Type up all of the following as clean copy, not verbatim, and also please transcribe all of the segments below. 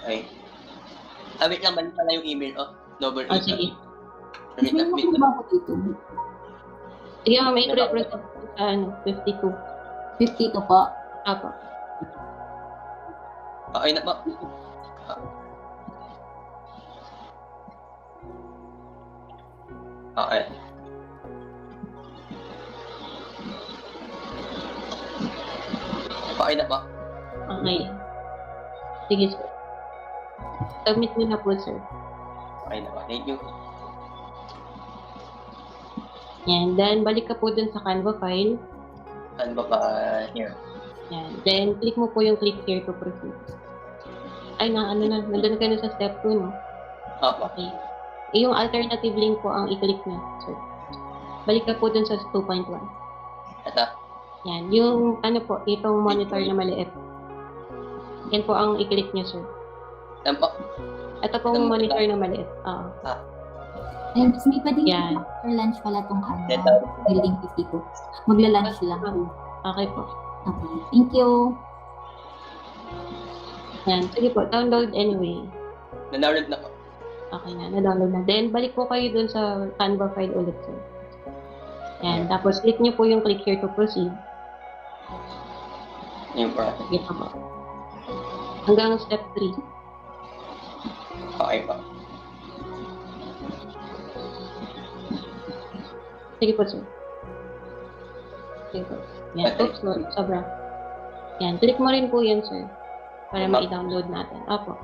Okay. Wait lang, mali pala yung email. Noble Ah, 8. sige. Wait lang, wait lang. Ako dito. Sige, may i-represent sa 52. 52 po. Apo. Okay na po. Okay. Okay na po. Okay. Sige, sir. Submit mo na po, sir. Okay na po. Thank you. Yan. Then, balik ka po dun sa Canva file. Saan ba pa here? Yan. Then, click mo po yung click here to proceed. Ay, nandun ka na sa step 2, no? Opo. Okay. Yung alternative link po ang i-click na, sir. Balik ka po dun sa 2.1. Ito. Yan. Yung, po, itong monitor na maliit. Yan po ang i-click niyo, sir. Saan po? Ito pong monitor na maliit. Oo. Ayun, tapos may pwedeng Yan. after lunch pala tong Ito. building 52. Magla-lunch lang. Okay po. Okay. Thank you. Yan. Sige po, download anyway. Na-download na po. Okay na, na-download na. Then, balik po kayo dun sa Canva file ulit, sir. Yan. Tapos, click niyo po yung click here to proceed. Yung process. Sige po. Hanggang step 3. Okay po. Sige po, sir. Sige po. Yan. Oops, no, sobra. Yan. Click mo rin po yan, sir. Para ma-download natin. Opo.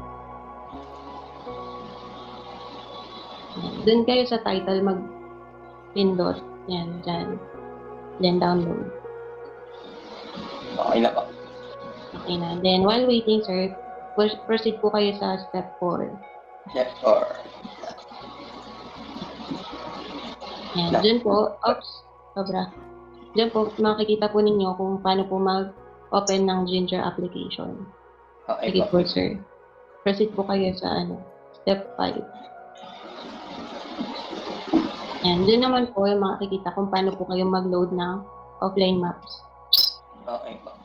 Yan. Doon kayo sa title mag-pindot. Yan, dyan. Then download. Okay na po. Okay na. Then, while waiting, sir, proceed po kayo sa step 4. Step 4. Yan. Dyan po, oops, sobra. Dyan po, makikita po ninyo kung paano po mag-open ng Ginger application. Okay Sige po. po, sir. Proceed po kayo sa step 5. Yan. Dyan naman po, makikita kung paano po kayo mag-load ng offline maps. Okay po.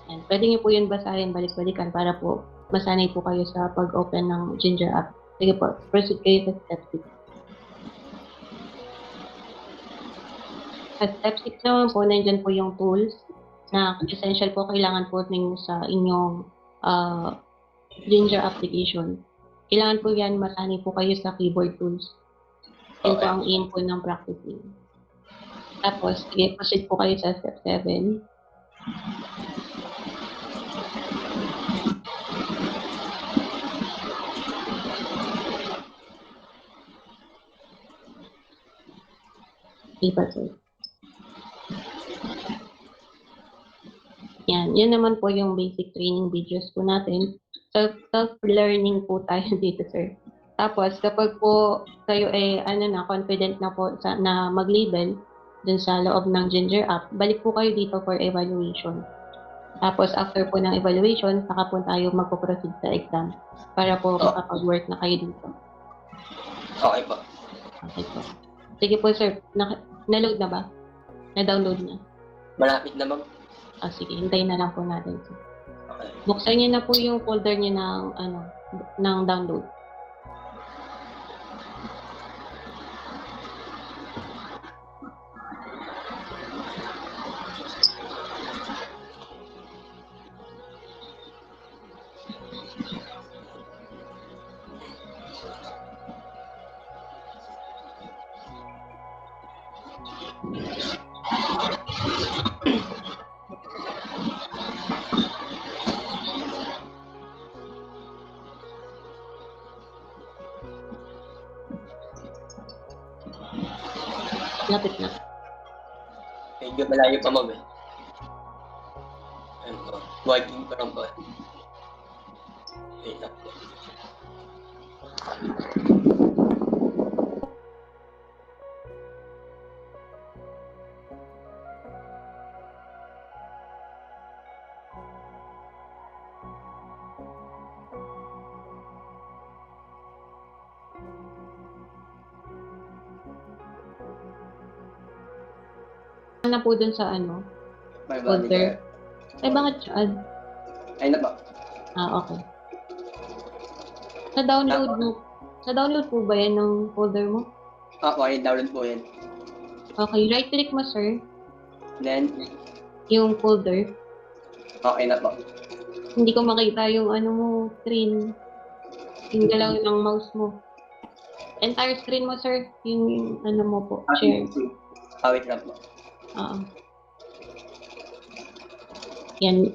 Yan. Pwede nyo po yun basahin, balik-balikan para po masanay po kayo sa pag-open ng Ginger app. Sige po, proceed kayo sa step 6. Sa step 6 naman po, nandyan po yung tools na essential po kailangan po ninyo sa inyong Ginger application. Kailangan po yan, masanay po kayo sa keyboard tools. Yun po ang aim po ng practicing. Tapos, proceed po kayo sa step 7. Iba, sir. Yan. Yan naman po yung basic training videos po natin. Self-learning po tayo dito, sir. Tapos, kapag po kayo ay confident na po na mag-label dun sa loob ng Ginger app, balik po kayo dito for evaluation. Tapos, after po ng evaluation, saka po tayo magpo-proceed sa exam para po makapag-work na kayo dito. Okay po. Okay po. Sige po, sir. Na-load na ba? Na-download na? Malapit na ma'am. Sige. Hintayin na lang po natin, sir. Okay. Buksan niyo na po yung folder niyo ng download. Lapit na. Medyo malayo pa ma'am eh. Ano po? Working pa lang po. Wait lang po. Na po dun sa My folder. body. Ay, bakit siya? Ay na po. Okay. Sa download po ba yan ng folder mo? Okay, download po yan. Okay, right click mo sir, Then, yung folder. okay na po. Hindi ko makita yung ano mo, screen. Yung galaw ng mouse mo. Entire screen mo sir, yung ano mo po, share. Wait lang po. Oo. Yan,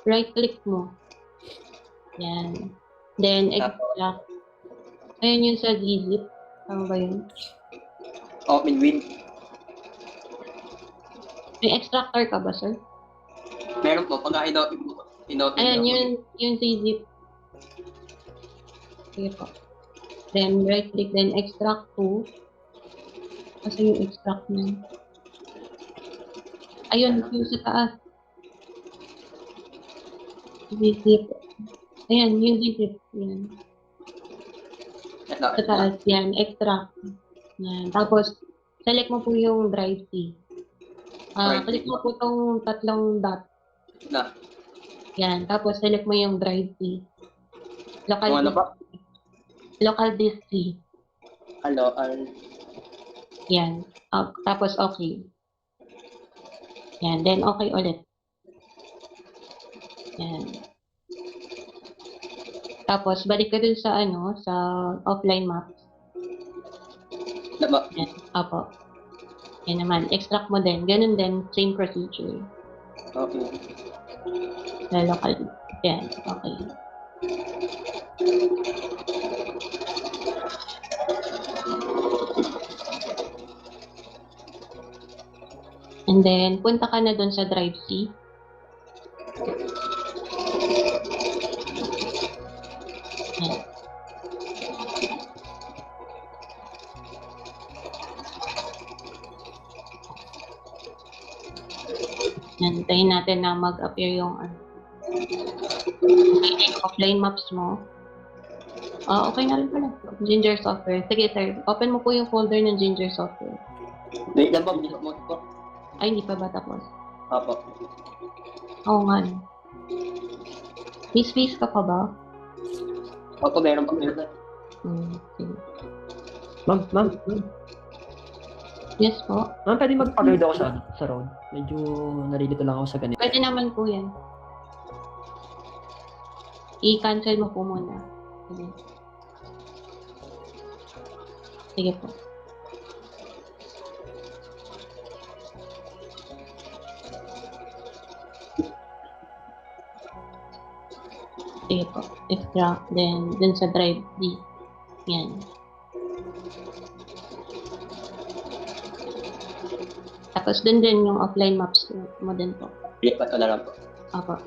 right click mo. Yan. Then, extract. Ayan yun sa gzip. Tama ba yun? Open with. May extractor ka ba, sir? Meron po, pag inopen po. Inopen Ayan, po. yung gzip. Sige po. Then, right click, then extract to. Kasi yung extract na. Ayun, yung sa taas. Gzip. Ayan, yung gzip. Yan. Ito, Sa taas, yan, extract. Yan. Tapos, select mo po yung drive C. Drive C. Click mo po tong tatlong dot. Na. Yan. Tapos, select mo yung drive C. Local Yung ano disk. ba? Local disk C. Hello, Yan. Tapos, okay. Yan. Then, okay ulit. Yan. Tapos, balik ka dun sa, sa offline maps. na ba? Yan. Apo. Yan naman. Extract mo din. Ganun din. Same procedure. Okay. Sa local. Yan. Okay. And then, punta ka na dun sa drive C. Yan. Nantayin natin na mag-appear yung offline maps mo. Okay na rin pala. Ginger Software. Sige sir, open mo po yung folder ng Ginger Software. Wait lang po, binok mo po. Ay, hindi pa ba tapos? Apo. Oo nga. May space ka pa ba? Opo, meron po. Meron. Sige. Ma'am, Yes po. ma'am, pwede mag-forward ako sa road. Medyo nalilito lang ako sa ganito. Pwede naman po yan. I-cancel mo po muna. Sige. Sige po. Sige po. Extract. Then, dun sa drive D. Yan. Tapos dun din yung offline maps mo din po. Lipat ko na lang po. Apo.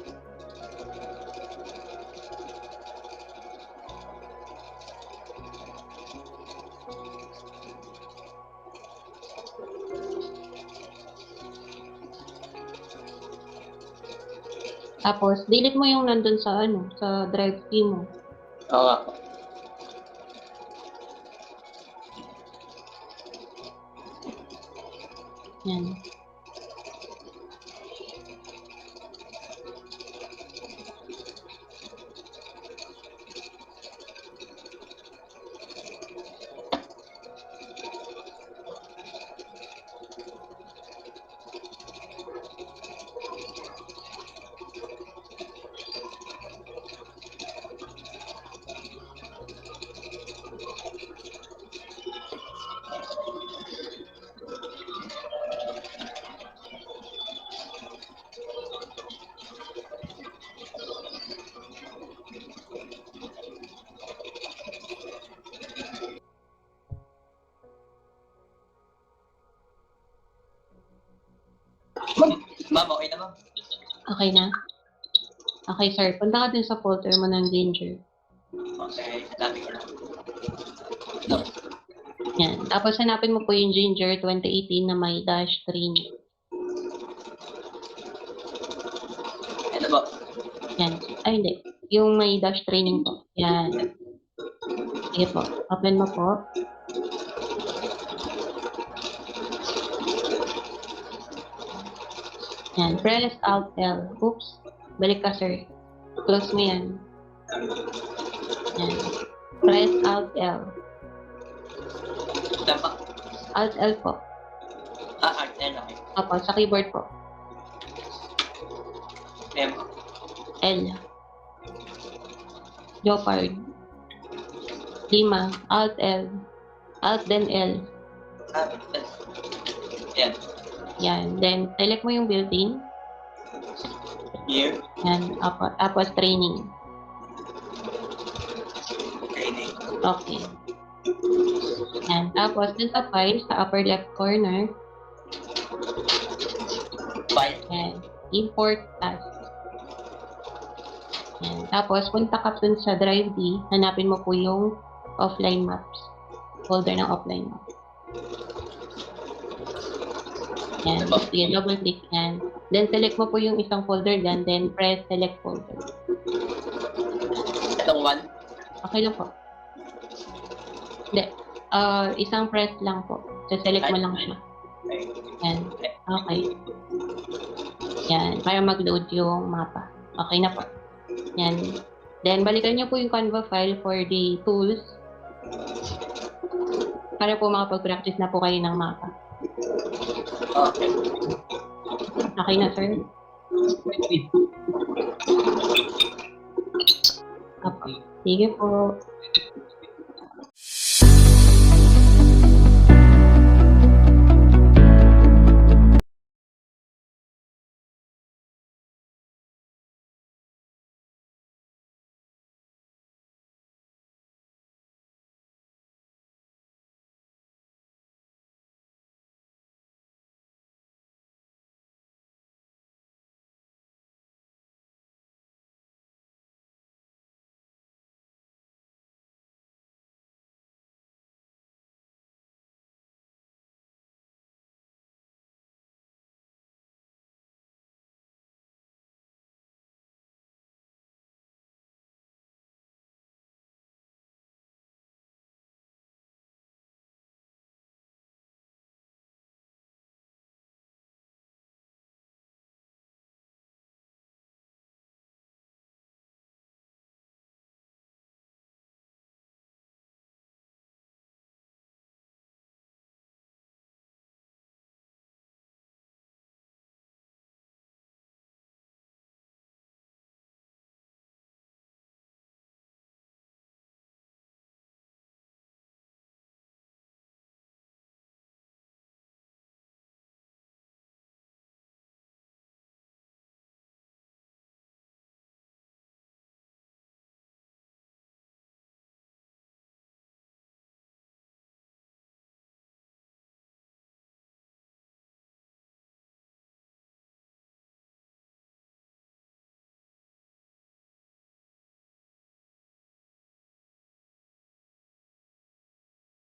Tapos, delete mo yung nandun sa sa drive key mo. Oo nga po. Yan. Ma'am, okay na ma'am. Okay na? Okay, sir. Punta ka dun sa folder mo ng Ginger. Okay, dami ko na. Yan. Tapos, hanapin mo po yung Ginger 2018 na may dash training. Ano ba? Yan. Ay, hindi. Yung may dash training po. Yan. Sige po. Open mo po. Yan. Press Alt L. Oops. Balik ka, sir. Close mo yan. Yan. Press Alt L. Tama. Alt L po. Art N, okay. Opo, sa keyboard po. M. L. Leopard. 5. Alt L. Alt then L. S. Yan. Yan. Then, select mo yung building. Year. Yan. Opo. Tapos, training. Training. Okay. Yan. Tapos, dun sa file, sa upper left corner, File. yan. Import as. Yan. Tapos, punta ka dun sa drive D, hanapin mo po yung offline maps. Folder ng offline maps. Yan. Sige, double click yan. Then, select mo po yung isang folder dyan, then press select folder. Itong one. Okay lang po. Hindi. Isang press lang po. So, select mo lang siya. Yan. Okay. Yan. Para mag-load yung mapa. Okay na po. Yan. Then, balikan niyo po yung Canva file for the tools. Para po makapag-practice na po kayo ng mapa. Okay. Okay na, sir? Opo. Sige po.